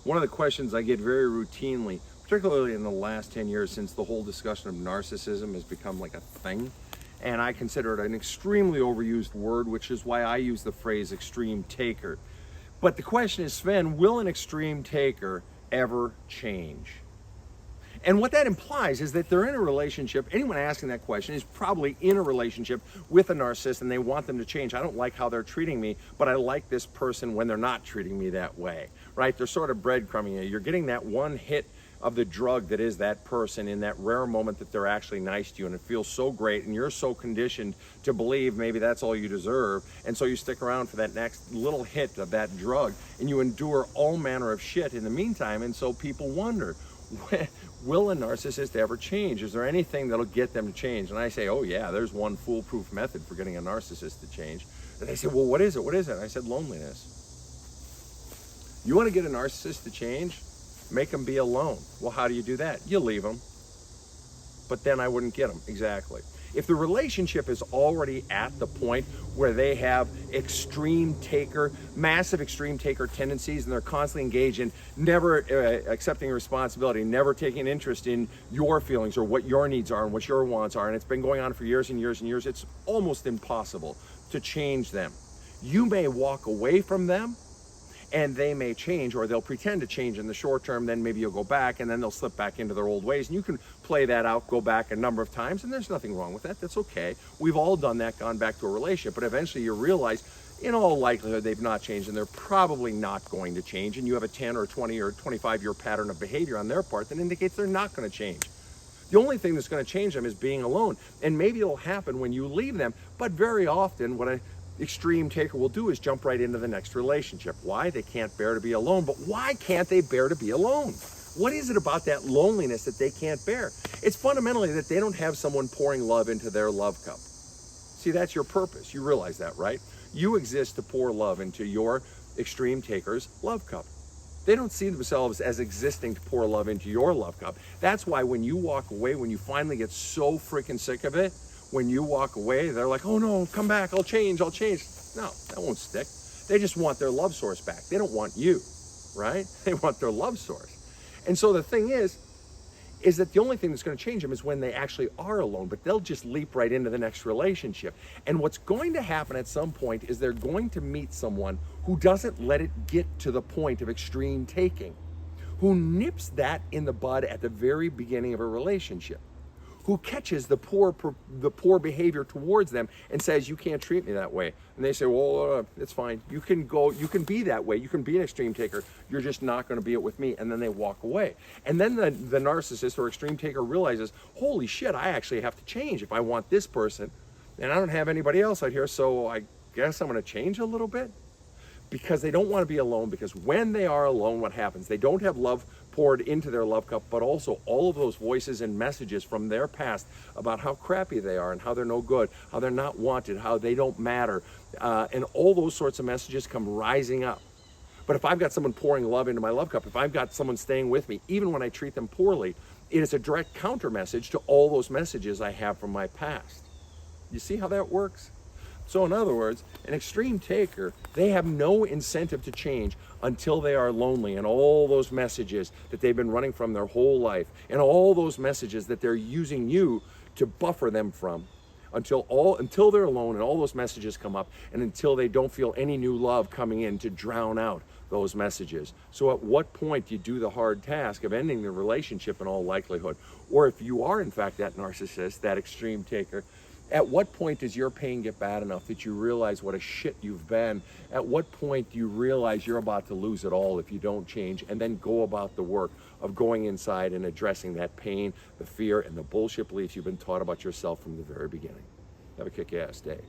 One of the questions I get very routinely, particularly in the last 10 years since the whole discussion of narcissism has become like a thing, and I consider it an extremely overused word, which is why I use the phrase extreme taker. But the question is, Sven, will an extreme taker ever change? And what that implies is that they're in a relationship. Anyone asking that question is probably in a relationship with a narcissist and they want them to change. I don't like how they're treating me, but I like this person when they're not treating me that way, right? They're sort of breadcrumbing you. You're getting that one hit of the drug that is that person in that rare moment that they're actually nice to you, and it feels so great, and you're so conditioned to believe maybe that's all you deserve, and so you stick around for that next little hit of that drug, and you endure all manner of shit in the meantime. And so people wonder, will a narcissist ever change? Is there anything that'll get them to change? And I say, oh yeah, there's one foolproof method for getting a narcissist to change. And they say, well, what is it? What is it? And I said, loneliness. You want to get a narcissist to change? Make them be alone. Well, how do you do that? You leave them. But then I wouldn't get them. Exactly. If the relationship is already at the point where they have massive extreme taker tendencies, and they're constantly engaged in never accepting responsibility, never taking interest in your feelings or what your needs are and what your wants are, and it's been going on for years and years and years, it's almost impossible to change them. You may walk away from them, and they may change, or they'll pretend to change in the short term, then maybe you'll go back, and then they'll slip back into their old ways. And you can play that out, go back a number of times, and there's nothing wrong with that. That's okay. We've all done that, gone back to a relationship, but eventually you realize, in all likelihood, they've not changed, and they're probably not going to change, and you have a 10 or 20 or 25-year pattern of behavior on their part that indicates they're not going to change. The only thing that's going to change them is being alone, and maybe it'll happen when you leave them, but very often what extreme taker will do is jump right into the next relationship. Why? They can't bear to be alone. But why can't they bear to be alone? What is it about that loneliness that they can't bear? It's fundamentally that they don't have someone pouring love into their love cup. See, that's your purpose. You realize that, right? You exist to pour love into your extreme taker's love cup. They don't see themselves as existing to pour love into your love cup. That's why when you walk away, when you finally get so freaking sick of it, when you walk away, they're like, oh no, come back, I'll change. No, that won't stick. They just want their love source back. They don't want you, right? They want their love source. And so the thing is that the only thing that's going to change them is when they actually are alone, but they'll just leap right into the next relationship. And what's going to happen at some point is they're going to meet someone who doesn't let it get to the point of extreme taking, who nips that in the bud at the very beginning of a relationship, who catches the poor behavior towards them and says, you can't treat me that way. And they say, well, it's fine. You can be that way. You can be an extreme taker. You're just not going to be it with me. And then they walk away. And then the narcissist or extreme taker realizes, holy shit, I actually have to change if I want this person. And I don't have anybody else out here, so I guess I'm going to change a little bit. Because they don't want to be alone, because when they are alone, what happens? They don't have love poured into their love cup, but also all of those voices and messages from their past about how crappy they are and how they're no good, how they're not wanted, how they don't matter, and all those sorts of messages come rising up. But if I've got someone pouring love into my love cup, if I've got someone staying with me, even when I treat them poorly, it is a direct counter message to all those messages I have from my past. You see how that works? So in other words, an extreme taker, they have no incentive to change until they are lonely, and all those messages that they've been running from their whole life, and all those messages that they're using you to buffer them from, until they're alone and all those messages come up, and until they don't feel any new love coming in to drown out those messages. So at what point do you do the hard task of ending the relationship in all likelihood? Or if you are in fact that narcissist, that extreme taker, at what point does your pain get bad enough that you realize what a shit you've been? At what point do you realize you're about to lose it all if you don't change, and then go about the work of going inside and addressing that pain, the fear, and the bullshit beliefs you've been taught about yourself from the very beginning? Have a kick-ass day.